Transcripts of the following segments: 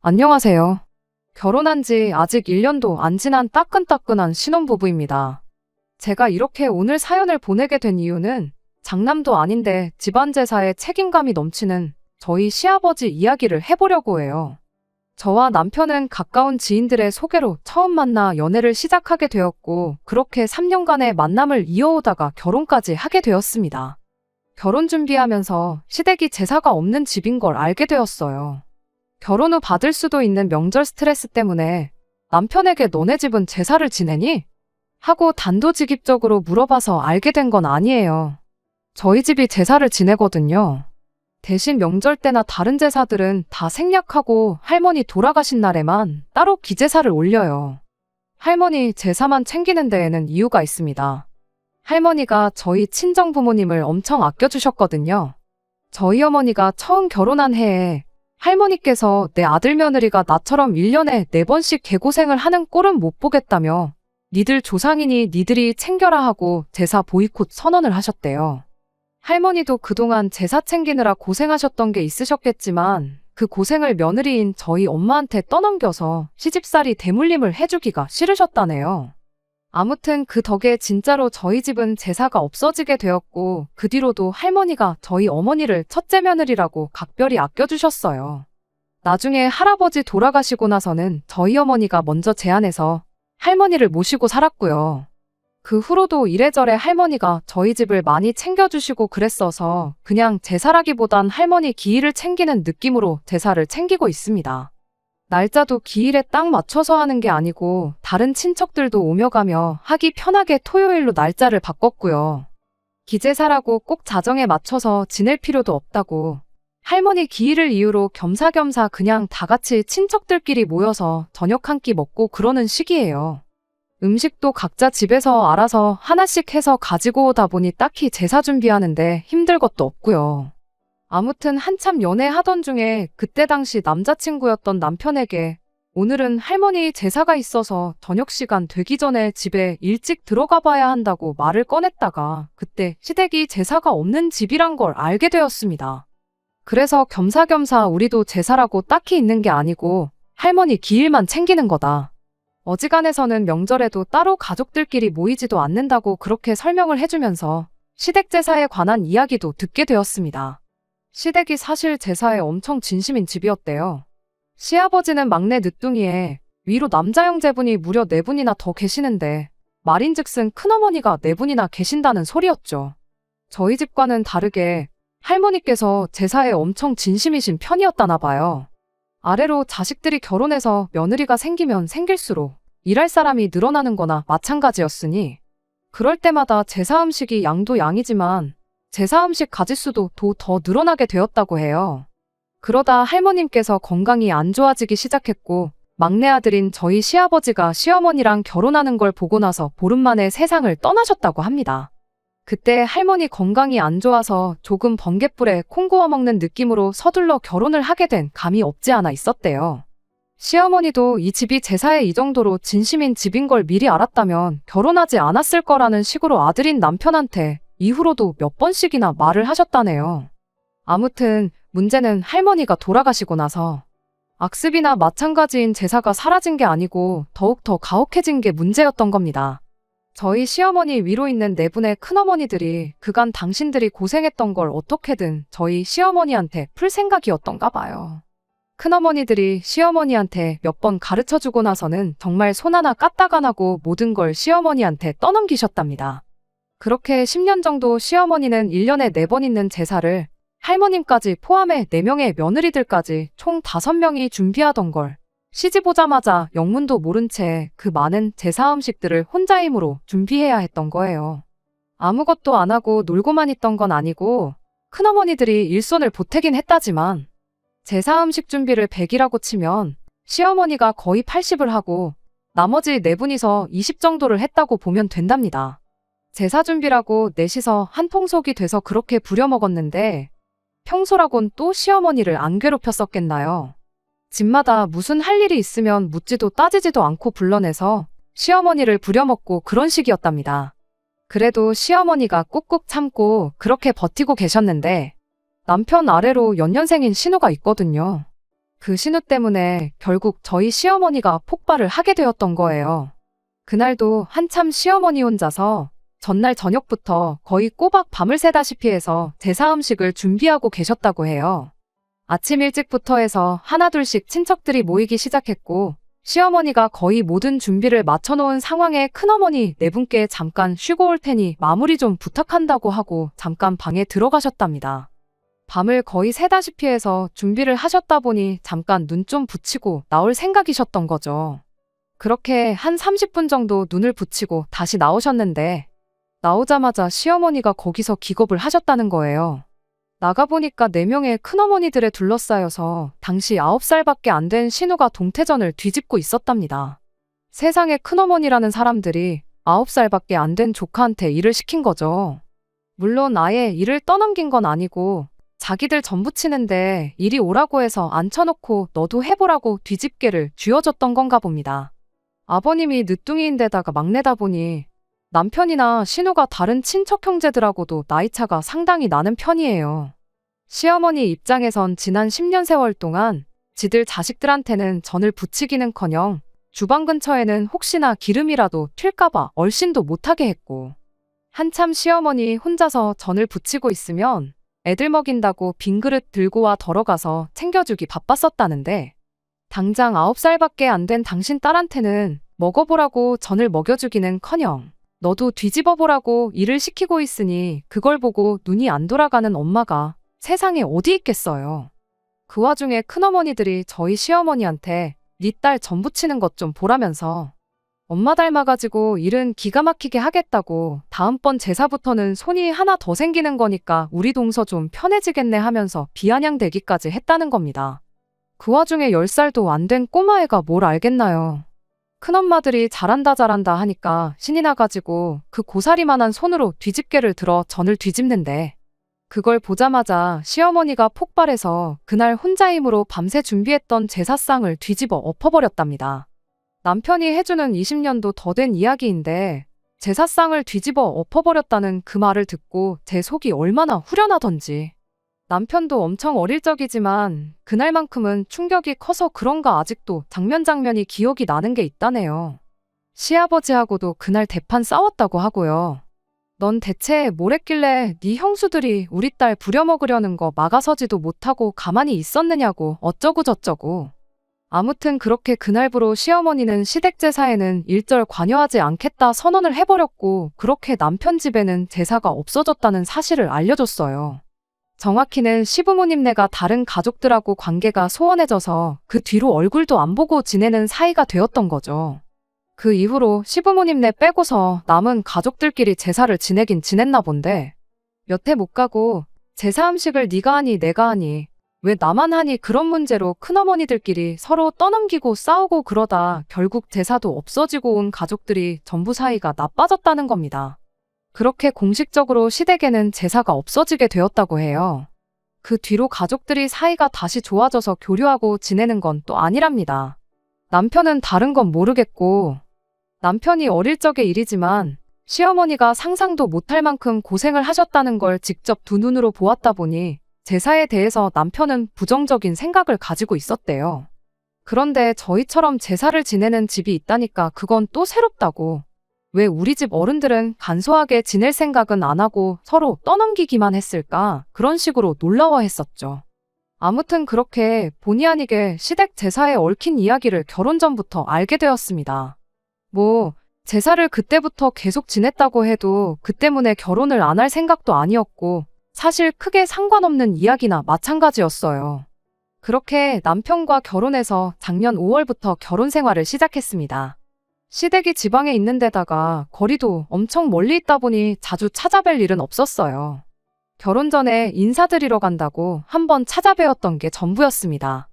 안녕하세요. 결혼한 지 아직 1년도 안 지난 따끈따끈한 신혼부부입니다. 제가 이렇게 오늘 사연을 보내게 된 이유는 장남도 아닌데 집안 제사에 책임감이 넘치는 저희 시아버지 이야기를 해보려고 해요. 저와 남편은 가까운 지인들의 소개로 처음 만나 연애를 시작하게 되었고, 그렇게 3년간의 만남을 이어오다가 결혼까지 하게 되었습니다. 결혼 준비하면서 시댁이 제사가 없는 집인 걸 알게 되었어요. 결혼 후 받을 수도 있는 명절 스트레스 때문에 남편에게 너네 집은 제사를 지내니? 하고 단도직입적으로 물어봐서 알게 된 건 아니에요. 저희 집이 제사를 지내거든요. 대신 명절 때나 다른 제사들은 다 생략하고 할머니 돌아가신 날에만 따로 기제사를 올려요. 할머니 제사만 챙기는 데에는 이유가 있습니다. 할머니가 저희 친정 부모님을 엄청 아껴주셨거든요. 저희 어머니가 처음 결혼한 해에 할머니께서 내 아들 며느리가 나처럼 1년에 4번씩 개고생을 하는 꼴은 못 보겠다며 니들 조상이니 니들이 챙겨라 하고 제사 보이콧 선언을 하셨대요. 할머니도 그동안 제사 챙기느라 고생하셨던 게 있으셨겠지만 그 고생을 며느리인 저희 엄마한테 떠넘겨서 시집살이 대물림을 해주기가 싫으셨다네요. 아무튼 그 덕에 진짜로 저희 집은 제사가 없어지게 되었고, 그 뒤로도 할머니가 저희 어머니를 첫째 며느리라고 각별히 아껴주셨어요. 나중에 할아버지 돌아가시고 나서는 저희 어머니가 먼저 제안해서 할머니를 모시고 살았고요. 그 후로도 이래저래 할머니가 저희 집을 많이 챙겨주시고 그랬어서 그냥 제사라기보단 할머니 기일을 챙기는 느낌으로 제사를 챙기고 있습니다. 날짜도 기일에 딱 맞춰서 하는 게 아니고 다른 친척들도 오며 가며 하기 편하게 토요일로 날짜를 바꿨고요. 기제사라고 꼭 자정에 맞춰서 지낼 필요도 없다고. 할머니 기일을 이유로 겸사겸사 그냥 다 같이 친척들끼리 모여서 저녁 한 끼 먹고 그러는 시기예요. 음식도 각자 집에서 알아서 하나씩 해서 가지고 오다 보니 딱히 제사 준비하는데 힘들 것도 없고요. 아무튼 한참 연애하던 중에 그때 당시 남자친구였던 남편에게 오늘은 할머니 제사가 있어서 저녁 시간 되기 전에 집에 일찍 들어가 봐야 한다고 말을 꺼냈다가 그때 시댁이 제사가 없는 집이란 걸 알게 되었습니다. 그래서 겸사겸사 우리도 제사라고 딱히 있는 게 아니고 할머니 기일만 챙기는 거다. 어지간해서는 명절에도 따로 가족들끼리 모이지도 않는다고 그렇게 설명을 해주면서 시댁 제사에 관한 이야기도 듣게 되었습니다. 시댁이 사실 제사에 엄청 진심인 집이었대요. 시아버지는 막내 늦둥이에 위로 남자 형제분이 무려 4분이나 더 계시는데 말인즉슨 큰어머니가 4분이나 계신다는 소리였죠. 저희 집과는 다르게 할머니께서 제사에 엄청 진심이신 편이었다나 봐요. 아래로 자식들이 결혼해서 며느리가 생기면 생길수록 일할 사람이 늘어나는 거나 마찬가지였으니 그럴 때마다 제사 음식이 양도 양이지만 제사 음식 가짓수도 더 늘어나게 되었다고 해요. 그러다 할머님께서 건강이 안 좋아지기 시작했고 막내 아들인 저희 시아버지가 시어머니랑 결혼하는 걸 보고 나서 보름 만에 세상을 떠나셨다고 합니다. 그때 할머니 건강이 안 좋아서 조금 번갯불에 콩 구워 먹는 느낌으로 서둘러 결혼을 하게 된 감이 없지 않아 있었대요. 시어머니도 이 집이 제사에 이 정도로 진심인 집인 걸 미리 알았다면 결혼하지 않았을 거라는 식으로 아들인 남편한테 이후로도 몇 번씩이나 말을 하셨다네요. 아무튼 문제는 할머니가 돌아가시고 나서 악습이나 마찬가지인 제사가 사라진 게 아니고 더욱 더 가혹해진 게 문제였던 겁니다. 저희 시어머니 위로 있는 4분의 큰어머니들이 그간 당신들이 고생했던 걸 어떻게든 저희 시어머니한테 풀 생각이었던가 봐요. 큰어머니들이 시어머니한테 몇 번 가르쳐주고 나서는 정말 손 하나 까딱 안 하고 모든 걸 시어머니한테 떠넘기셨답니다. 그렇게 10년 정도 시어머니는 1년에 4번 있는 제사를 할머님까지 포함해 4명의 며느리들까지 총 5명이 준비하던 걸 시집 오자마자 영문도 모른 채 그 많은 제사 음식들을 혼자 힘으로 준비해야 했던 거예요. 아무것도 안 하고 놀고만 있던 건 아니고 큰어머니들이 일손을 보태긴 했다지만 제사 음식 준비를 100이라고 치면 시어머니가 거의 80을 하고 나머지 4분이서 20 정도를 했다고 보면 된답니다. 제사 준비라고 넷이서 한 통속이 돼서 그렇게 부려먹었는데 평소라곤 또 시어머니를 안 괴롭혔었겠나요? 집마다 무슨 할 일이 있으면 묻지도 따지지도 않고 불러내서 시어머니를 부려먹고 그런 식이었답니다. 그래도 시어머니가 꾹꾹 참고 그렇게 버티고 계셨는데 남편 아래로 연년생인 신우가 있거든요. 그 신우 때문에 결국 저희 시어머니가 폭발을 하게 되었던 거예요. 그날도 한참 시어머니 혼자서 전날 저녁부터 거의 꼬박 밤을 새다시피 해서 제사 음식을 준비하고 계셨다고 해요. 아침 일찍부터 해서 하나둘씩 친척들이 모이기 시작했고 시어머니가 거의 모든 준비를 마쳐놓은 상황에 큰어머니 네 분께 잠깐 쉬고 올 테니 마무리 좀 부탁한다고 하고 잠깐 방에 들어가셨답니다. 밤을 거의 새다시피 해서 준비를 하셨다 보니 잠깐 눈 좀 붙이고 나올 생각이셨던 거죠. 그렇게 한 30분 정도 눈을 붙이고 다시 나오셨는데 나오자마자 시어머니가 거기서 기겁을 하셨다는 거예요. 나가보니까 4명의 큰어머니들에 둘러싸여서 당시 9살밖에 안 된 신우가 동태전을 뒤집고 있었답니다. 세상에 큰어머니라는 사람들이 9살밖에 안 된 조카한테 일을 시킨 거죠. 물론 아예 일을 떠넘긴 건 아니고 자기들 전부 치는데 이리 오라고 해서 앉혀놓고 너도 해보라고 뒤집개를 쥐어줬던 건가 봅니다. 아버님이 늦둥이인데다가 막내다 보니 남편이나 신우가 다른 친척 형제들하고도 나이차가 상당히 나는 편이에요. 시어머니 입장에선 지난 10년 세월 동안 지들 자식들한테는 전을 부치기는커녕 주방 근처에는 혹시나 기름이라도 튈까봐 얼씬도 못하게 했고 한참 시어머니 혼자서 전을 부치고 있으면 애들 먹인다고 빈 그릇 들고 와 덜어가서 챙겨주기 바빴었다는데 당장 9살밖에 안 된 당신 딸한테는 먹어보라고 전을 먹여주기는커녕 너도 뒤집어보라고 일을 시키고 있으니 그걸 보고 눈이 안 돌아가는 엄마가 세상에 어디 있겠어요. 그 와중에 큰어머니들이 저희 시어머니한테 네 딸 전 부치는 것 좀 보라면서 엄마 닮아가지고 일은 기가 막히게 하겠다고 다음번 제사부터는 손이 하나 더 생기는 거니까 우리 동서 좀 편해지겠네 하면서 비아냥대기까지 했다는 겁니다. 그 와중에 10살도 안 된 꼬마애가 뭘 알겠나요. 큰엄마들이 잘한다 하니까 신이 나가지고 그 고사리만한 손으로 뒤집개를 들어 전을 뒤집는데 그걸 보자마자 시어머니가 폭발해서 그날 혼자 힘으로 밤새 준비했던 제사상을 뒤집어 엎어버렸답니다. 남편이 해주는 20년도 더 된 이야기인데 제사상을 뒤집어 엎어버렸다는 그 말을 듣고 제 속이 얼마나 후련하던지. 남편도 엄청 어릴 적이지만 그날만큼은 충격이 커서 그런가 아직도 장면이 기억이 나는 게 있다네요. 시아버지하고도 그날 대판 싸웠다고 하고요. 넌 대체 뭘 했길래 네 형수들이 우리 딸 부려먹으려는 거 막아서지도 못하고 가만히 있었느냐고 어쩌고 저쩌고. 아무튼 그렇게 그날부로 시어머니는 시댁 제사에는 일절 관여하지 않겠다 선언을 해버렸고 그렇게 남편 집에는 제사가 없어졌다는 사실을 알려줬어요. 정확히는 시부모님네가 다른 가족들하고 관계가 소원해져서 그 뒤로 얼굴도 안 보고 지내는 사이가 되었던 거죠. 그 이후로 시부모님네 빼고서 남은 가족들끼리 제사를 지내긴 지냈나 본데 몇 해 못 가고 제사 음식을 네가 하니 내가 하니 왜 나만 하니 그런 문제로 큰어머니들끼리 서로 떠넘기고 싸우고 그러다 결국 제사도 없어지고 온 가족들이 전부 사이가 나빠졌다는 겁니다. 그렇게 공식적으로 시댁에는 제사가 없어지게 되었다고 해요. 그 뒤로 가족들이 사이가 다시 좋아져서 교류하고 지내는 건 또 아니랍니다. 남편은 다른 건 모르겠고 남편이 어릴 적의 일이지만 시어머니가 상상도 못할 만큼 고생을 하셨다는 걸 직접 두 눈으로 보았다 보니 제사에 대해서 남편은 부정적인 생각을 가지고 있었대요. 그런데 저희처럼 제사를 지내는 집이 있다니까 그건 또 새롭다고. 왜 우리 집 어른들은 간소하게 지낼 생각은 안 하고 서로 떠넘기기만 했을까? 그런 식으로 놀라워했었죠. 아무튼 그렇게 본의 아니게 시댁 제사에 얽힌 이야기를 결혼 전부터 알게 되었습니다. 제사를 그때부터 계속 지냈다고 해도 그 때문에 결혼을 안 할 생각도 아니었고 사실 크게 상관없는 이야기나 마찬가지였어요. 그렇게 남편과 결혼해서 작년 5월부터 결혼 생활을 시작했습니다. 시댁이 지방에 있는 데다가 거리도 엄청 멀리 있다 보니 자주 찾아뵐 일은 없었어요. 결혼 전에 인사드리러 간다고 한번 찾아뵈었던 게 전부였습니다.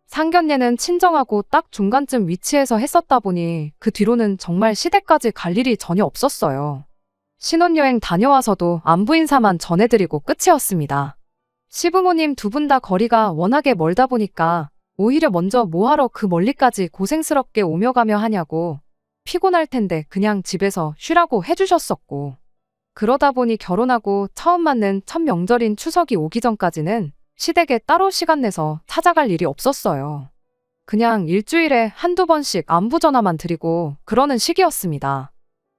상견례는 친정하고 딱 중간쯤 위치해서 했었다 보니 그 뒤로는 정말 시댁까지 갈 일이 전혀 없었어요. 신혼여행 다녀와서도 안부 인사만 전해드리고 끝이었습니다. 시부모님 두 분 다 거리가 워낙에 멀다 보니까 오히려 먼저 뭐하러 그 멀리까지 고생스럽게 오며 가며 하냐고 피곤할 텐데 그냥 집에서 쉬라고 해주셨었고 그러다 보니 결혼하고 처음 맞는 첫 명절인 추석이 오기 전까지는 시댁에 따로 시간 내서 찾아갈 일이 없었어요. 그냥 일주일에 한두 번씩 안부 전화만 드리고 그러는 시기였습니다.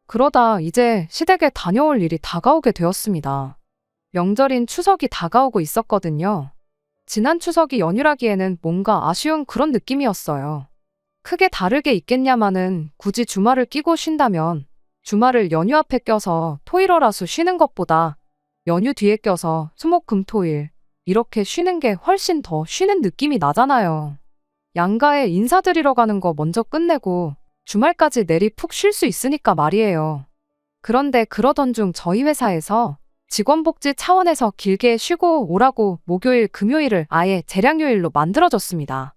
그러다 이제 시댁에 다녀올 일이 다가오게 되었습니다. 명절인 추석이 다가오고 있었거든요. 지난 추석이 연휴라기에는 뭔가 아쉬운 그런 느낌이었어요. 크게 다르게 있겠냐마는 굳이 주말을 끼고 쉰다면 주말을 연휴 앞에 껴서 토일월화수 쉬는 것보다 연휴 뒤에 껴서 수목금토일 이렇게 쉬는 게 훨씬 더 쉬는 느낌이 나잖아요. 양가에 인사드리러 가는 거 먼저 끝내고 주말까지 내리 푹 쉴 수 있으니까 말이에요. 그런데 그러던 중 저희 회사에서 직원복지 차원에서 길게 쉬고 오라고 목요일, 금요일을 아예 재량휴일로 만들어줬습니다.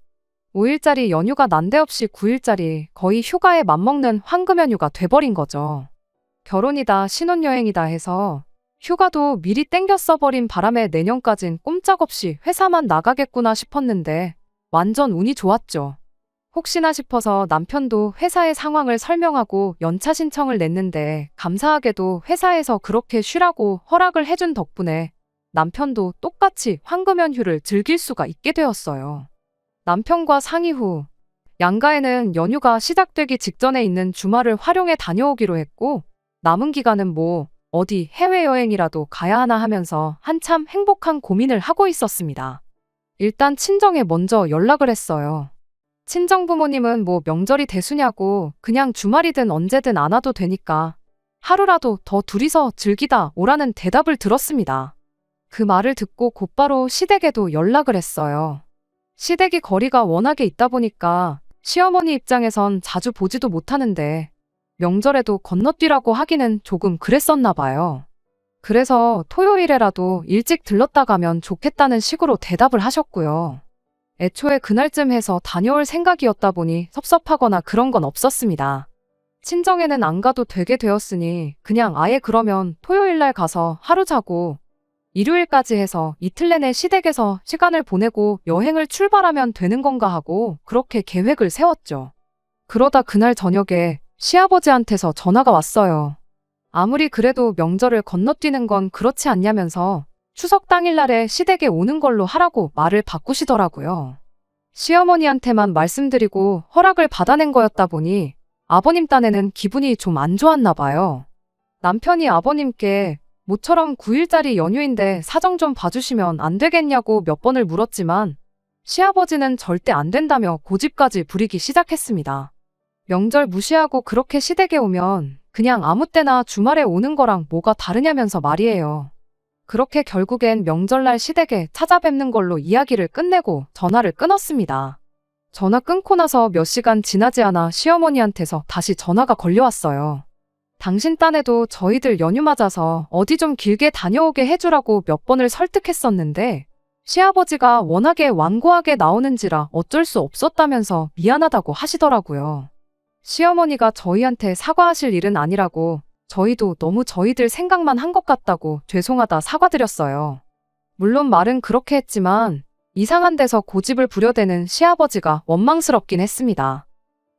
5일짜리 연휴가 난데없이 9일짜리 거의 휴가에 맞먹는 황금 연휴가 돼버린 거죠. 결혼이다 신혼여행이다 해서 휴가도 미리 땡겨 써버린 바람에 내년까진 꼼짝없이 회사만 나가겠구나 싶었는데 완전 운이 좋았죠. 혹시나 싶어서 남편도 회사의 상황을 설명하고 연차 신청을 냈는데 감사하게도 회사에서 그렇게 쉬라고 허락을 해준 덕분에 남편도 똑같이 황금 연휴를 즐길 수가 있게 되었어요. 남편과 상의 후 양가에는 연휴가 시작되기 직전에 있는 주말을 활용해 다녀오기로 했고 남은 기간은 뭐 어디 해외여행이라도 가야 하나 하면서 한참 행복한 고민을 하고 있었습니다. 일단 친정에 먼저 연락을 했어요. 친정 부모님은 뭐 명절이 대수냐고 그냥 주말이든 언제든 안 와도 되니까 하루라도 더 둘이서 즐기다 오라는 대답을 들었습니다. 그 말을 듣고 곧바로 시댁에도 연락을 했어요. 시댁이 거리가 워낙에 있다 보니까 시어머니 입장에선 자주 보지도 못하는데 명절에도 건너뛰라고 하기는 조금 그랬었나 봐요. 그래서 토요일에라도 일찍 들렀다 가면 좋겠다는 식으로 대답을 하셨고요. 애초에 그날쯤 해서 다녀올 생각이었다 보니 섭섭하거나 그런 건 없었습니다. 친정에는 안 가도 되게 되었으니 그냥 아예 그러면 토요일날 가서 하루 자고 일요일까지 해서 이틀 내내 시댁에서 시간을 보내고 여행을 출발하면 되는 건가 하고 그렇게 계획을 세웠죠. 그러다 그날 저녁에 시아버지한테서 전화가 왔어요. 아무리 그래도 명절을 건너뛰는 건 그렇지 않냐면서 추석 당일날에 시댁에 오는 걸로 하라고 말을 바꾸시더라고요. 시어머니한테만 말씀드리고 허락을 받아낸 거였다 보니 아버님 딴에는 기분이 좀 안 좋았나 봐요. 남편이 아버님께 모처럼 9일짜리 연휴인데 사정 좀 봐주시면 안 되겠냐고 몇 번을 물었지만 시아버지는 절대 안 된다며 고집까지 부리기 시작했습니다. 명절 무시하고 그렇게 시댁에 오면 그냥 아무 때나 주말에 오는 거랑 뭐가 다르냐면서 말이에요. 그렇게 결국엔 명절날 시댁에 찾아뵙는 걸로 이야기를 끝내고 전화를 끊었습니다. 전화 끊고 나서 몇 시간 지나지 않아 시어머니한테서 다시 전화가 걸려왔어요. 당신 딴에도 저희들 연휴 맞아서 어디 좀 길게 다녀오게 해주라고 몇 번을 설득했었는데 시아버지가 워낙에 완고하게 나오는지라 어쩔 수 없었다면서 미안하다고 하시더라고요. 시어머니가 저희한테 사과하실 일은 아니라고 저희도 너무 저희들 생각만 한 것 같다고 죄송하다 사과드렸어요. 물론 말은 그렇게 했지만 이상한 데서 고집을 부려대는 시아버지가 원망스럽긴 했습니다.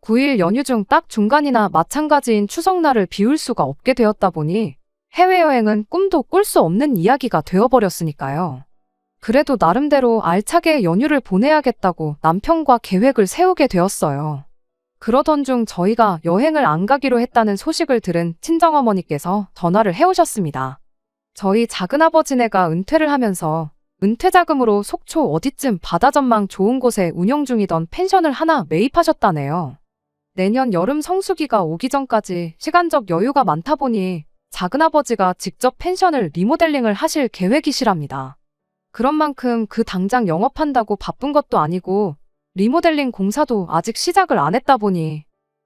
9일 연휴 중 딱 중간이나 마찬가지인 추석날을 비울 수가 없게 되었다 보니 해외여행은 꿈도 꿀 수 없는 이야기가 되어버렸으니까요. 그래도 나름대로 알차게 연휴를 보내야겠다고 남편과 계획을 세우게 되었어요. 그러던 중 저희가 여행을 안 가기로 했다는 소식을 들은 친정어머니께서 전화를 해오셨습니다. 저희 작은아버지네가 은퇴를 하면서 은퇴자금으로 속초 어디쯤 바다 전망 좋은 곳에 운영 중이던 펜션을 하나 매입하셨다네요. 내년 여름 성수기가 오기 전까지 시간적 여유가 많다 보니 작은아버지가 직접 펜션을 리모델링을 하실 계획이시랍니다. 그런 만큼 그 당장 영업한다고 바쁜 것도 아니고 리모델링 공사도 아직 시작을 안 했다 보니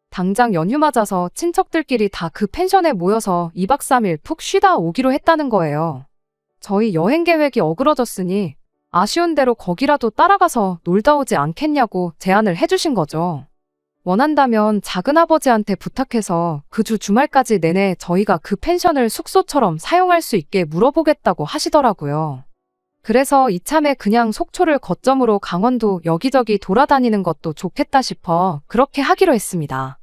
당장 연휴 맞아서 친척들끼리 다 그 펜션에 모여서 2박 3일 푹 쉬다 오기로 했다는 거예요. 저희 여행 계획이 어그러졌으니 아쉬운 대로 거기라도 따라가서 놀다 오지 않겠냐고 제안을 해주신 거죠. 원한다면 작은아버지한테 부탁해서 그 주 주말까지 내내 저희가 그 펜션을 숙소처럼 사용할 수 있게 물어보겠다고 하시더라고요. 그래서 이참에 그냥 속초를 거점으로 강원도 여기저기 돌아다니는 것도 좋겠다 싶어 그렇게 하기로 했습니다.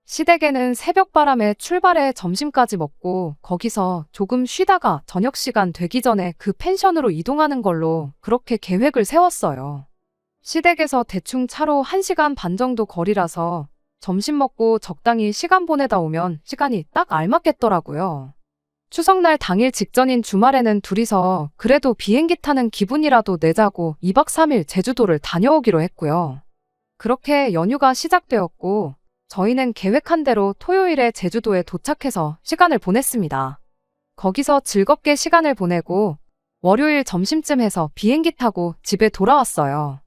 시댁에는 새벽바람에 출발해 점심까지 먹고 거기서 조금 쉬다가 저녁 시간 되기 전에 그 펜션으로 이동하는 걸로 그렇게 계획을 세웠어요. 시댁에서 대충 차로 1시간 반 정도 거리라서 점심 먹고 적당히 시간 보내다 오면 시간이 딱 알맞겠더라고요. 추석날 당일 직전인 주말에는 둘이서 그래도 비행기 타는 기분이라도 내자고 2박 3일 제주도를 다녀오기로 했고요. 그렇게 연휴가 시작되었고 저희는 계획한 대로 토요일에 제주도에 도착해서 시간을 보냈습니다. 거기서 즐겁게 시간을 보내고 월요일 점심쯤 해서 비행기 타고 집에 돌아왔어요.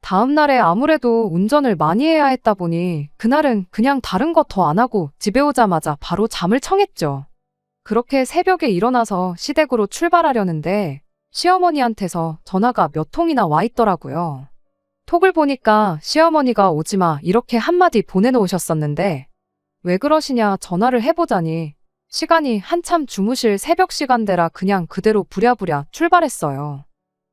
다음 날에 아무래도 운전을 많이 해야 했다 보니 그날은 그냥 다른 거 더 안 하고 집에 오자마자 바로 잠을 청했죠. 그렇게 새벽에 일어나서 시댁으로 출발하려는데 시어머니한테서 전화가 몇 통이나 와 있더라고요. 톡을 보니까 시어머니가 오지마 이렇게 한마디 보내놓으셨었는데 왜 그러시냐 전화를 해보자니 시간이 한참 주무실 새벽 시간대라 그냥 그대로 부랴부랴 출발했어요.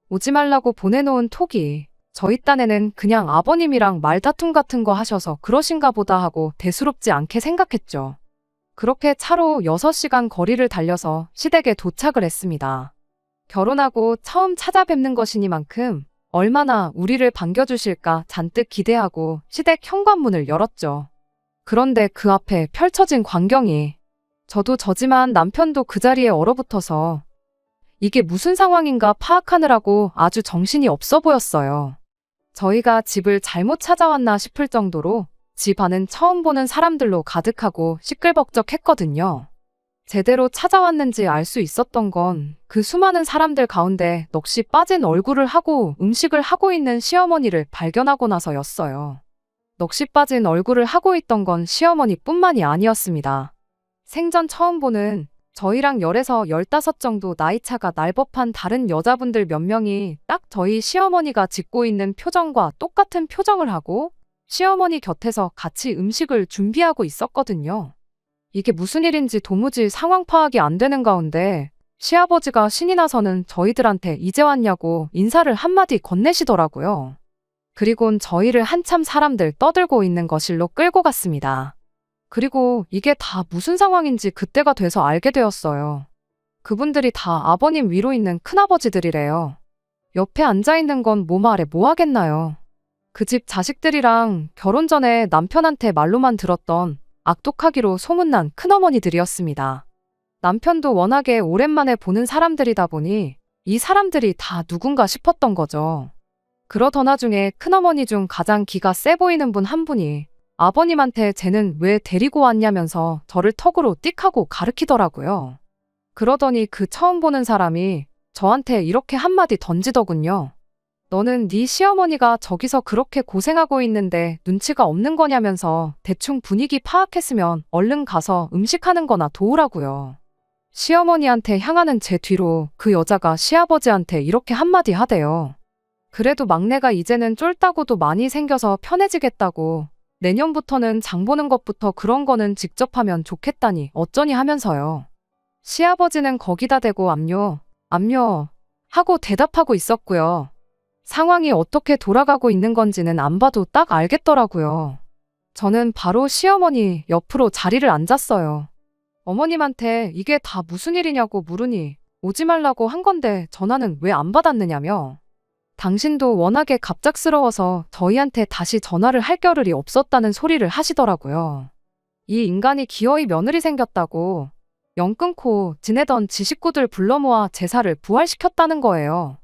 오지 말라고 보내놓은 톡이 저희 딴에는 그냥 아버님이랑 말다툼 같은 거 하셔서 그러신가 보다 하고 대수롭지 않게 생각했죠. 그렇게 차로 6시간 거리를 달려서 시댁에 도착을 했습니다. 결혼하고 처음 찾아뵙는 것이니만큼 얼마나 우리를 반겨주실까 잔뜩 기대하고 시댁 현관문을 열었죠. 그런데 그 앞에 펼쳐진 광경이 저도 저지만 남편도 그 자리에 얼어붙어서 이게 무슨 상황인가 파악하느라고 아주 정신이 없어 보였어요. 저희가 집을 잘못 찾아왔나 싶을 정도로 집 안은 처음 보는 사람들로 가득하고 시끌벅적했거든요. 제대로 찾아왔는지 알 수 있었던 건 그 수많은 사람들 가운데 넋이 빠진 얼굴을 하고 음식을 하고 있는 시어머니를 발견하고 나서였어요. 넋이 빠진 얼굴을 하고 있던 건 시어머니뿐만이 아니었습니다. 생전 처음 보는 저희랑 10에서 15 정도 나이차가 날 법한 다른 여자분들 몇 명이 딱 저희 시어머니가 짓고 있는 표정과 똑같은 표정을 하고 시어머니 곁에서 같이 음식을 준비하고 있었거든요. 이게 무슨 일인지 도무지 상황 파악이 안 되는 가운데 시아버지가 신이 나서는 저희들한테 이제 왔냐고 인사를 한마디 건네시더라고요. 그리곤 저희를 한참 사람들 떠들고 있는 거실로 끌고 갔습니다. 그리고 이게 다 무슨 상황인지 그때가 돼서 알게 되었어요. 그분들이 다 아버님 위로 있는 큰아버지들이래요. 옆에 앉아있는 건 뭐 말해 뭐 하겠나요. 그 집 자식들이랑 결혼 전에 남편한테 말로만 들었던 악독하기로 소문난 큰어머니들이었습니다. 남편도 워낙에 오랜만에 보는 사람들이다 보니 이 사람들이 다 누군가 싶었던 거죠. 그러던 와중에 큰어머니 중 가장 기가 세 보이는 분 한 분이 아버님한테 쟤는 왜 데리고 왔냐면서 저를 턱으로 띡 하고 가르치더라고요. 그러더니 그 처음 보는 사람이 저한테 이렇게 한마디 던지더군요. 너는 네 시어머니가 저기서 그렇게 고생하고 있는데 눈치가 없는 거냐면서 대충 분위기 파악했으면 얼른 가서 음식하는 거나 도우라고요. 시어머니한테 향하는 제 뒤로 그 여자가 시아버지한테 이렇게 한마디 하대요. 그래도 막내가 이제는 쫄따구도 많이 생겨서 편해지겠다고 내년부터는 장 보는 것부터 그런 거는 직접 하면 좋겠다니 어쩌니 하면서요. 시아버지는 거기다 대고 압류 하고 대답하고 있었고요. 상황이 어떻게 돌아가고 있는 건지는 안 봐도 딱 알겠더라고요. 저는 바로 시어머니 옆으로 자리를 앉았어요. 어머님한테 이게 다 무슨 일이냐고 물으니 오지 말라고 한 건데 전화는 왜 안 받았느냐며 당신도 워낙에 갑작스러워서 저희한테 다시 전화를 할 겨를이 없었다는 소리를 하시더라고요. 이 인간이 기어이 며느리 생겼다고 영 끊고 지내던 지 식구들 불러 모아 제사를 부활시켰다는 거예요.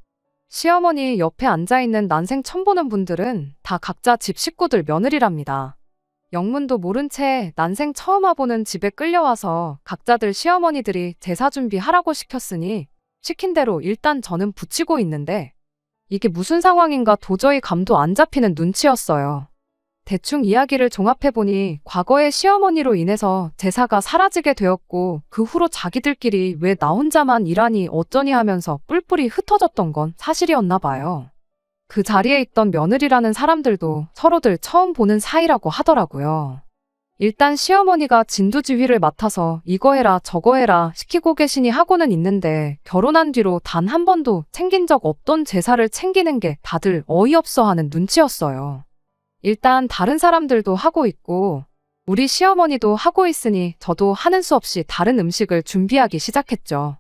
시어머니 옆에 앉아있는 난생 처음 보는 분들은 다 각자 집 식구들 며느리랍니다. 영문도 모른 채 난생 처음 와보는 집에 끌려와서 각자들 시어머니들이 제사 준비하라고 시켰으니 시킨 대로 일단 저는 붙이고 있는데 이게 무슨 상황인가 도저히 감도 안 잡히는 눈치였어요. 대충 이야기를 종합해보니 과거에 시어머니로 인해서 제사가 사라지게 되었고 그 후로 자기들끼리 왜 나 혼자만 일하니 어쩌니 하면서 뿔뿔이 흩어졌던 건 사실이었나 봐요. 그 자리에 있던 며느리라는 사람들도 서로들 처음 보는 사이라고 하더라고요. 일단 시어머니가 진두지휘를 맡아서 이거 해라 저거 해라 시키고 계시니 하고는 있는데 결혼한 뒤로 단 한 번도 챙긴 적 없던 제사를 챙기는 게 다들 어이없어 하는 눈치였어요. 일단 다른 사람들도 하고 있고 우리 시어머니도 하고 있으니 저도 하는 수 없이 다른 음식을 준비하기 시작했죠.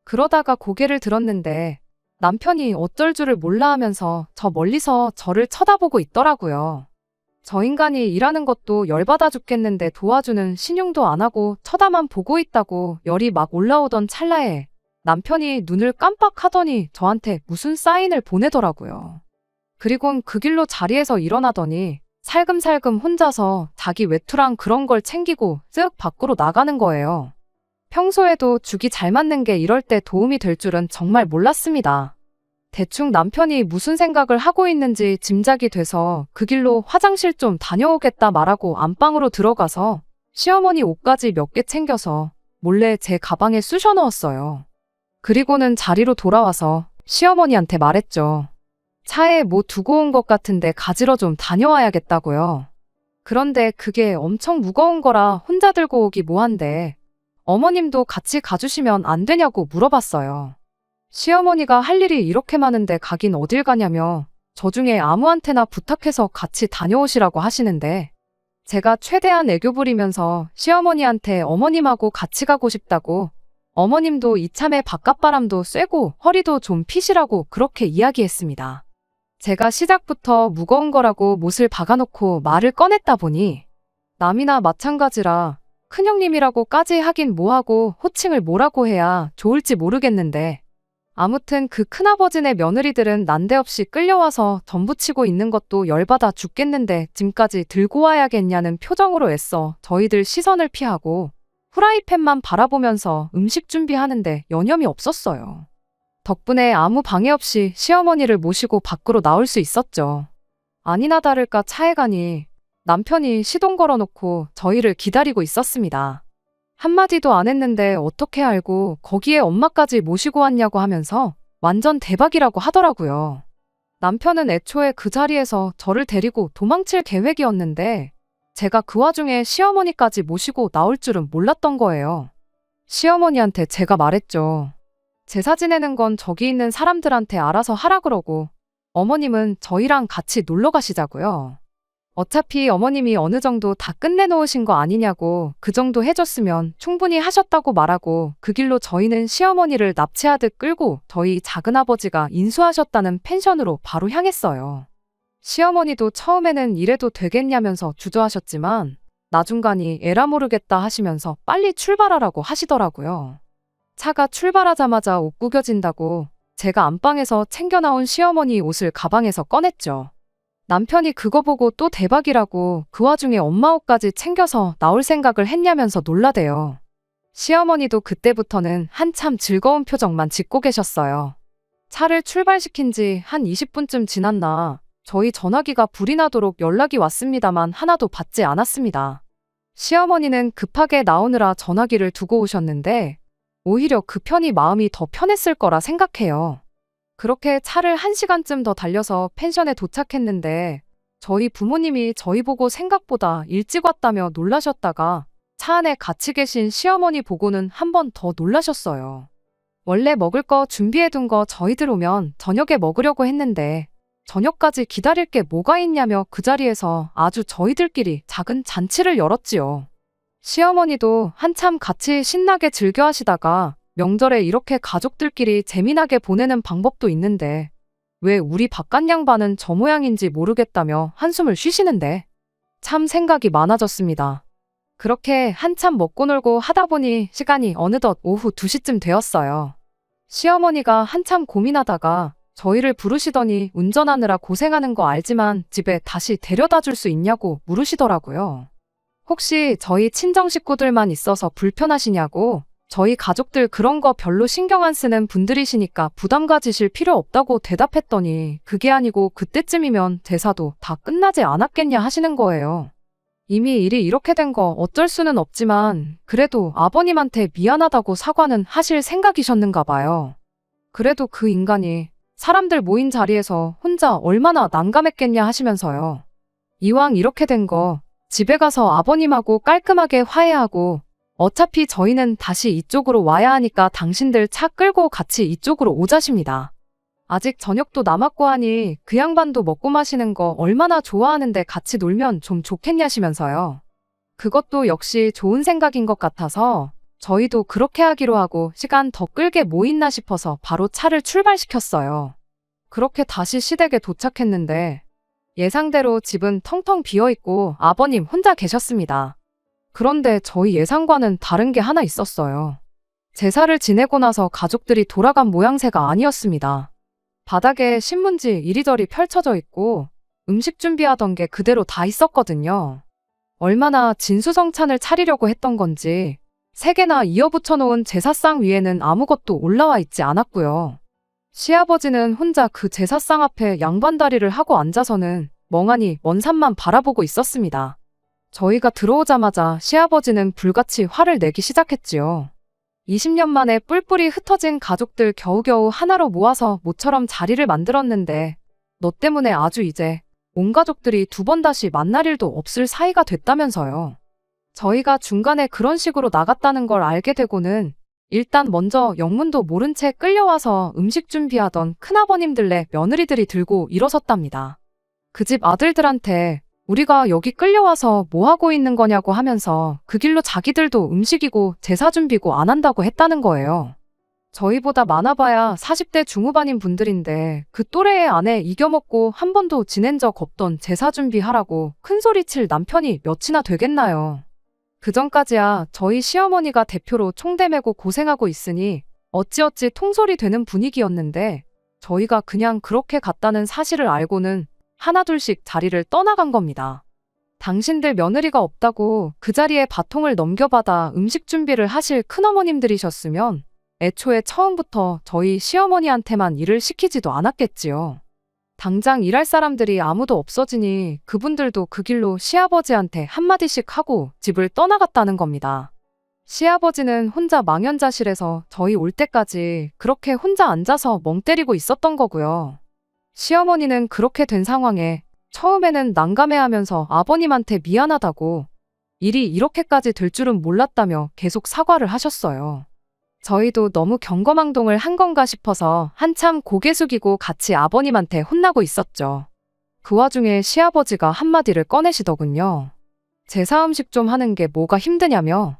그러다가 고개를 들었는데 남편이 어쩔 줄을 몰라 하면서 저 멀리서 저를 쳐다보고 있더라고요. 저 인간이 일하는 것도 열받아 죽겠는데 도와주는 신용도 안 하고 쳐다만 보고 있다고 열이 막 올라오던 찰나에 남편이 눈을 깜빡하더니 저한테 무슨 사인을 보내더라고요. 그리곤 그 길로 자리에서 일어나더니 살금살금 혼자서 자기 외투랑 그런 걸 챙기고 쓱 밖으로 나가는 거예요. 평소에도 죽이 잘 맞는 게 이럴 때 도움이 될 줄은 정말 몰랐습니다. 대충 남편이 무슨 생각을 하고 있는지 짐작이 돼서 그 길로 화장실 좀 다녀오겠다 말하고 안방으로 들어가서 시어머니 옷까지 몇 개 챙겨서 몰래 제 가방에 쑤셔 넣었어요. 그리고는 자리로 돌아와서 시어머니한테 말했죠. 차에 뭐 두고 온 것 같은데 가지러 좀 다녀와야겠다고요. 그런데 그게 엄청 무거운 거라 혼자 들고 오기 뭐한데 어머님도 같이 가주시면 안 되냐고 물어봤어요. 시어머니가 할 일이 이렇게 많은데 가긴 어딜 가냐며 저 중에 아무한테나 부탁해서 같이 다녀오시라고 하시는데 제가 최대한 애교 부리면서 시어머니한테 어머님하고 같이 가고 싶다고 어머님도 이참에 바깥바람도 쐬고 허리도 좀 피시라고 그렇게 이야기했습니다. 제가 시작부터 무거운 거라고 못을 박아놓고 말을 꺼냈다 보니 남이나 마찬가지라 큰형님이라고까지 하긴 뭐하고 호칭을 뭐라고 해야 좋을지 모르겠는데 아무튼 그 큰아버지네 며느리들은 난데없이 끌려와서 전부치고 있는 것도 열받아 죽겠는데 짐까지 들고 와야겠냐는 표정으로 애써 저희들 시선을 피하고 후라이팬만 바라보면서 음식 준비하는데 여념이 없었어요. 덕분에 아무 방해 없이 시어머니를 모시고 밖으로 나올 수 있었죠. 아니나 다를까 차에 가니 남편이 시동 걸어놓고 저희를 기다리고 있었습니다. 한마디도 안 했는데 어떻게 알고 거기에 엄마까지 모시고 왔냐고 하면서 완전 대박이라고 하더라고요. 남편은 애초에 그 자리에서 저를 데리고 도망칠 계획이었는데 제가 그 와중에 시어머니까지 모시고 나올 줄은 몰랐던 거예요. 시어머니한테 제가 말했죠. 제사 지내는 건 저기 있는 사람들한테 알아서 하라 그러고 어머님은 저희랑 같이 놀러 가시자고요. 어차피 어머님이 어느 정도 다 끝내놓으신 거 아니냐고 그 정도 해줬으면 충분히 하셨다고 말하고 그 길로 저희는 시어머니를 납치하듯 끌고 저희 작은아버지가 인수하셨다는 펜션으로 바로 향했어요. 시어머니도 처음에는 이래도 되겠냐면서 주저하셨지만 나중간이 에라 모르겠다 하시면서 빨리 출발하라고 하시더라고요. 차가 출발하자마자 옷 구겨진다고 제가 안방에서 챙겨나온 시어머니 옷을 가방에서 꺼냈죠. 남편이 그거 보고 또 대박이라고 그 와중에 엄마 옷까지 챙겨서 나올 생각을 했냐면서 놀라대요. 시어머니도 그때부터는 한참 즐거운 표정만 짓고 계셨어요. 차를 출발시킨 지 한 20분쯤 지났나 저희 전화기가 불이 나도록 연락이 왔습니다만 하나도 받지 않았습니다. 시어머니는 급하게 나오느라 전화기를 두고 오셨는데 오히려 그 편이 마음이 더 편했을 거라 생각해요. 그렇게 차를 1시간쯤 더 달려서 펜션에 도착했는데 저희 부모님이 저희 보고 생각보다 일찍 왔다며 놀라셨다가 차 안에 같이 계신 시어머니 보고는 한 번 더 놀라셨어요. 원래 먹을 거 준비해둔 거 저희들 오면 저녁에 먹으려고 했는데 저녁까지 기다릴 게 뭐가 있냐며 그 자리에서 아주 저희들끼리 작은 잔치를 열었지요. 시어머니도 한참 같이 신나게 즐겨 하시다가 명절에 이렇게 가족들끼리 재미나게 보내는 방법도 있는데 왜 우리 바깥 양반은 저 모양인지 모르겠다며 한숨을 쉬시는데 참 생각이 많아졌습니다. 그렇게 한참 먹고 놀고 하다 보니 시간이 어느덧 오후 2시쯤 되었어요. 시어머니가 한참 고민하다가 저희를 부르시더니 운전하느라 고생하는 거 알지만 집에 다시 데려다 줄 수 있냐고 물으시더라고요. 혹시 저희 친정 식구들만 있어서 불편하시냐고 저희 가족들 그런 거 별로 신경 안 쓰는 분들이시니까 부담 가지실 필요 없다고 대답했더니 그게 아니고 그때쯤이면 제사도 다 끝나지 않았겠냐 하시는 거예요. 이미 일이 이렇게 된 거 어쩔 수는 없지만 그래도 아버님한테 미안하다고 사과는 하실 생각이셨는가 봐요. 그래도 그 인간이 사람들 모인 자리에서 혼자 얼마나 난감했겠냐 하시면서요. 이왕 이렇게 된 거 집에 가서 아버님하고 깔끔하게 화해하고 어차피 저희는 다시 이쪽으로 와야 하니까 당신들 차 끌고 같이 이쪽으로 오자십니다. 아직 저녁도 남았고 하니 그 양반도 먹고 마시는 거 얼마나 좋아하는데 같이 놀면 좀 좋겠냐시면서요. 그것도 역시 좋은 생각인 것 같아서 저희도 그렇게 하기로 하고 시간 더 끌게 뭐 있나 싶어서 바로 차를 출발시켰어요. 그렇게 다시 시댁에 도착했는데 예상대로 집은 텅텅 비어있고 아버님 혼자 계셨습니다. 그런데 저희 예상과는 다른 게 하나 있었어요. 제사를 지내고 나서 가족들이 돌아간 모양새가 아니었습니다. 바닥에 신문지 이리저리 펼쳐져 있고 음식 준비하던 게 그대로 다 있었거든요. 얼마나 진수성찬을 차리려고 했던 건지 3개나 이어붙여 놓은 제사상 위에는 아무것도 올라와 있지 않았고요. 시아버지는 혼자 그 제사상 앞에 양반다리를 하고 앉아서는 멍하니 먼 산만 바라보고 있었습니다. 저희가 들어오자마자 시아버지는 불같이 화를 내기 시작했지요. 20년 만에 뿔뿔이 흩어진 가족들 겨우겨우 하나로 모아서 모처럼 자리를 만들었는데 너 때문에 아주 이제 온 가족들이 2번 다시 만날 일도 없을 사이가 됐다면서요. 저희가 중간에 그런 식으로 나갔다는 걸 알게 되고는 일단 먼저 영문도 모른 채 끌려와서 음식 준비하던 큰아버님들네 며느리들이 들고 일어섰답니다. 그 집 아들들한테 우리가 여기 끌려와서 뭐 하고 있는 거냐고 하면서 그 길로 자기들도 음식이고 제사 준비고 안 한다고 했다는 거예요. 저희보다 많아봐야 40대 중후반인 분들인데 그 또래의 아내 이겨먹고 한 번도 지낸 적 없던 제사 준비하라고 큰소리칠 남편이 몇이나 되겠나요. 그전까지야 저희 시어머니가 대표로 총대 메고 고생하고 있으니 어찌어찌 통솔이 되는 분위기였는데 저희가 그냥 그렇게 갔다는 사실을 알고는 하나둘씩 자리를 떠나간 겁니다. 당신들 며느리가 없다고 그 자리에 바통을 넘겨받아 음식 준비를 하실 큰어머님들이셨으면 애초에 처음부터 저희 시어머니한테만 일을 시키지도 않았겠지요. 당장 일할 사람들이 아무도 없어지니 그분들도 그 길로 시아버지한테 한마디씩 하고 집을 떠나갔다는 겁니다. 시아버지는 혼자 망연자실해서 저희 올 때까지 그렇게 혼자 앉아서 멍 때리고 있었던 거고요. 시어머니는 그렇게 된 상황에 처음에는 난감해하면서 아버님한테 미안하다고 일이 이렇게까지 될 줄은 몰랐다며 계속 사과를 하셨어요. 저희도 너무 경거망동을 한 건가 싶어서 한참 고개 숙이고 같이 아버님한테 혼나고 있었죠. 그 와중에 시아버지가 한마디를 꺼내시더군요. 제사 음식 좀 하는 게 뭐가 힘드냐며.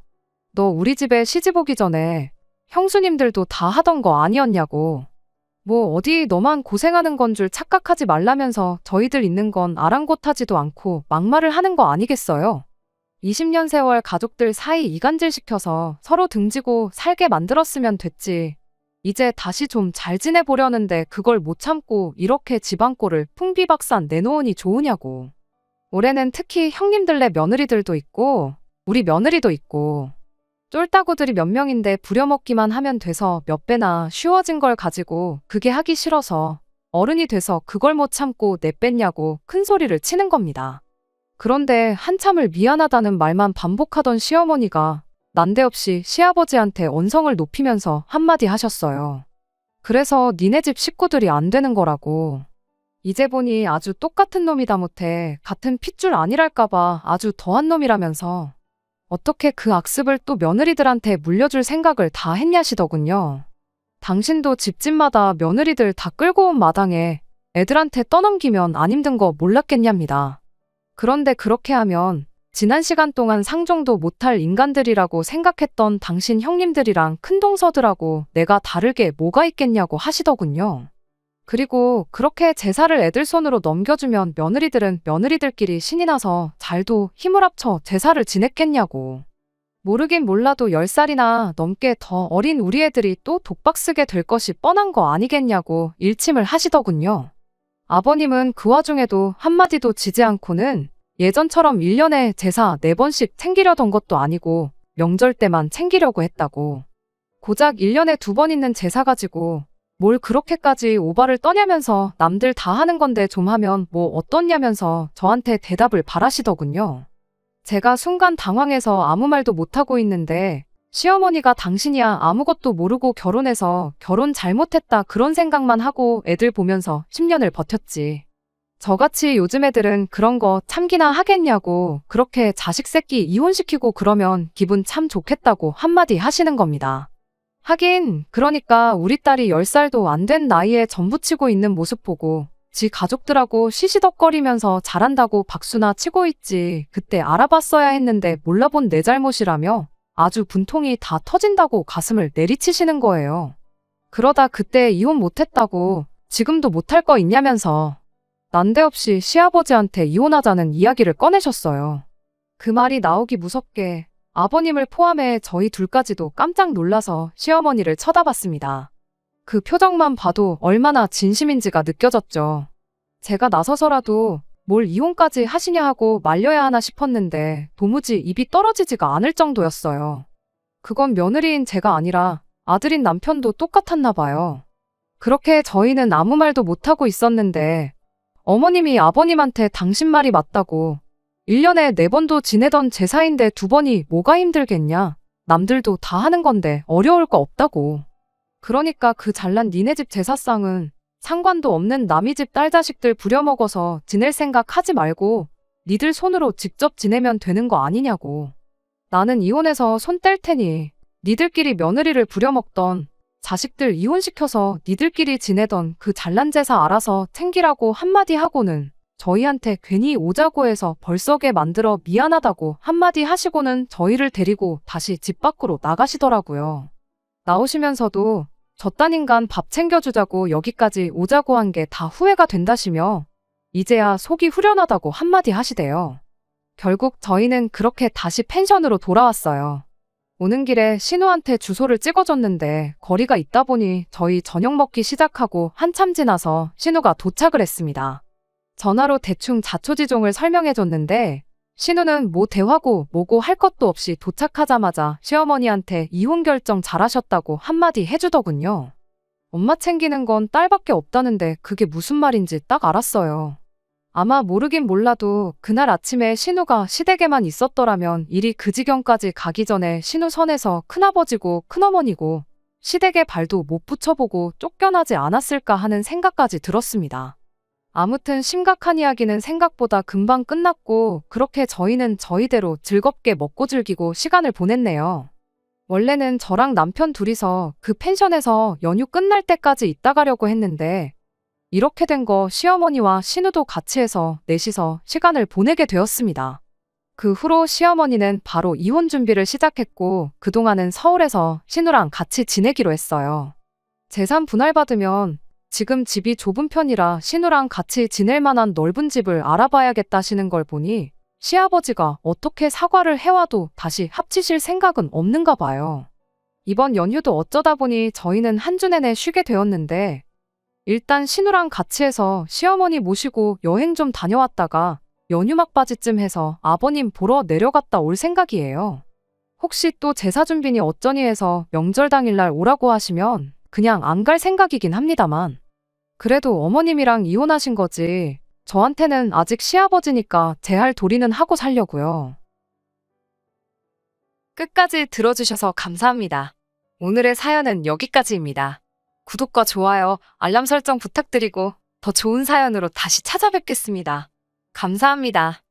너 우리 집에 시집 오기 전에 형수님들도 다 하던 거 아니었냐고. 뭐 어디 너만 고생하는 건 줄 착각하지 말라면서 저희들 있는 건 아랑곳하지도 않고 막말을 하는 거 아니겠어요? 20년 세월 가족들 사이 이간질시켜서 서로 등지고 살게 만들었으면 됐지. 이제 다시 좀 잘 지내보려는데 그걸 못 참고 이렇게 집안꼴을 풍비박산 내놓으니 좋으냐고. 올해는 특히 형님들네 며느리들도 있고 우리 며느리도 있고 쫄따구들이 몇 명인데 부려먹기만 하면 돼서 몇 배나 쉬워진 걸 가지고 그게 하기 싫어서 어른이 돼서 그걸 못 참고 내뺐냐고 큰 소리를 치는 겁니다. 그런데 한참을 미안하다는 말만 반복하던 시어머니가 난데없이 시아버지한테 언성을 높이면서 한마디 하셨어요. 그래서 니네 집 식구들이 안 되는 거라고. 이제 보니 아주 똑같은 놈이다 못해 같은 핏줄 아니랄까봐 아주 더한 놈이라면서 어떻게 그 악습을 또 며느리들한테 물려줄 생각을 다 했냐시더군요. 당신도 집집마다 며느리들 다 끌고 온 마당에 애들한테 떠넘기면 안 힘든 거 몰랐겠냐입니다. 그런데 그렇게 하면 지난 시간 동안 상종도 못할 인간들이라고 생각했던 당신 형님들이랑 큰동서들하고 내가 다를 게 뭐가 있겠냐고 하시더군요. 그리고 그렇게 제사를 애들 손으로 넘겨주면 며느리들은 며느리들끼리 신이 나서 잘도 힘을 합쳐 제사를 지냈겠냐고. 모르긴 몰라도 10살이나 넘게 더 어린 우리 애들이 또 독박 쓰게 될 것이 뻔한 거 아니겠냐고 일침을 하시더군요. 아버님은 그 와중에도 한마디도 지지 않고는 예전처럼 1년에 제사 4번씩 챙기려던 것도 아니고 명절 때만 챙기려고 했다고. 고작 1년에 2번 있는 제사 가지고 뭘 그렇게까지 오바를 떠냐면서 남들 다 하는 건데 좀 하면 뭐 어떻냐면서 저한테 대답을 바라시더군요. 제가 순간 당황해서 아무 말도 못하고 있는데 시어머니가 당신이야 아무것도 모르고 결혼해서 결혼 잘못했다 그런 생각만 하고 애들 보면서 10년을 버텼지. 저같이 요즘 애들은 그런 거 참기나 하겠냐고 그렇게 자식 새끼 이혼시키고 그러면 기분 참 좋겠다고 한마디 하시는 겁니다. 하긴 그러니까 우리 딸이 10살도 안 된 나이에 전부치고 있는 모습 보고 지 가족들하고 시시덕거리면서 잘한다고 박수나 치고 있지. 그때 알아봤어야 했는데 몰라본 내 잘못이라며 아주 분통이 다 터진다고 가슴을 내리치시는 거예요. 그러다 그때 이혼 못했다고 지금도 못할 거 있냐면서 난데없이 시아버지한테 이혼하자는 이야기를 꺼내셨어요. 그 말이 나오기 무섭게 아버님을 포함해 저희 둘까지도 깜짝 놀라서 시어머니를 쳐다봤습니다. 그 표정만 봐도 얼마나 진심인지가 느껴졌죠. 제가 나서서라도 뭘 이혼까지 하시냐 하고 말려야 하나 싶었는데 도무지 입이 떨어지지가 않을 정도였어요. 그건 며느리인 제가 아니라 아들인 남편도 똑같았나 봐요. 그렇게 저희는 아무 말도 못하고 있었는데 어머님이 아버님한테 당신 말이 맞다고 1년에 4번도 지내던 제사인데 2번이 뭐가 힘들겠냐. 남들도 다 하는 건데 어려울 거 없다고. 그러니까 그 잘난 니네 집 제사상은 상관도 없는 남의 집 딸 자식들 부려먹어서 지낼 생각 하지 말고 니들 손으로 직접 지내면 되는 거 아니냐고. 나는 이혼해서 손 뗄 테니 니들끼리 며느리를 부려먹던 자식들 이혼시켜서 니들끼리 지내던 그 잘난 제사 알아서 챙기라고 한마디 하고는 저희한테 괜히 오자고 해서 벌써게 만들어 미안하다고 한마디 하시고는 저희를 데리고 다시 집 밖으로 나가시더라고요. 나오시면서도 저딴 인간 밥 챙겨주자고 여기까지 오자고 한 게 다 후회가 된다시며 이제야 속이 후련하다고 한마디 하시대요. 결국 저희는 그렇게 다시 펜션으로 돌아왔어요. 오는 길에 신우한테 주소를 찍어줬는데 거리가 있다 보니 저희 저녁 먹기 시작하고 한참 지나서 신우가 도착을 했습니다. 전화로 대충 자초지종을 설명해줬는데 신우는 뭐 대화고 뭐고 할 것도 없이 도착하자마자 시어머니한테 이혼 결정 잘하셨다고 한마디 해주더군요. 엄마 챙기는 건 딸밖에 없다는데 그게 무슨 말인지 딱 알았어요. 아마 모르긴 몰라도 그날 아침에 신우가 시댁에만 있었더라면 일이 그 지경까지 가기 전에 신우 선에서 큰아버지고 큰어머니고 시댁에 발도 못 붙여보고 쫓겨나지 않았을까 하는 생각까지 들었습니다. 아무튼 심각한 이야기는 생각보다 금방 끝났고 그렇게 저희는 저희대로 즐겁게 먹고 즐기고 시간을 보냈네요. 원래는 저랑 남편 둘이서 그 펜션에서 연휴 끝날 때까지 있다 가려고 했는데 이렇게 된 거 시어머니와 신우도 같이 해서 넷이서 시간을 보내게 되었습니다. 그 후로 시어머니는 바로 이혼 준비를 시작했고 그동안은 서울에서 신우랑 같이 지내기로 했어요. 재산 분할받으면 지금 집이 좁은 편이라 신우랑 같이 지낼 만한 넓은 집을 알아봐야겠다시는 걸 보니 시아버지가 어떻게 사과를 해와도 다시 합치실 생각은 없는가 봐요. 이번 연휴도 어쩌다 보니 저희는 한 주 내내 쉬게 되었는데 일단 신우랑 같이 해서 시어머니 모시고 여행 좀 다녀왔다가 연휴 막바지쯤 해서 아버님 보러 내려갔다 올 생각이에요. 혹시 또 제사 준비니 어쩌니 해서 명절 당일날 오라고 하시면 그냥 안 갈 생각이긴 합니다만 그래도 어머님이랑 이혼하신 거지 저한테는 아직 시아버지니까 제 할 도리는 하고 살려고요. 끝까지 들어주셔서 감사합니다. 오늘의 사연은 여기까지입니다. 구독과 좋아요, 알람 설정 부탁드리고 더 좋은 사연으로 다시 찾아뵙겠습니다. 감사합니다.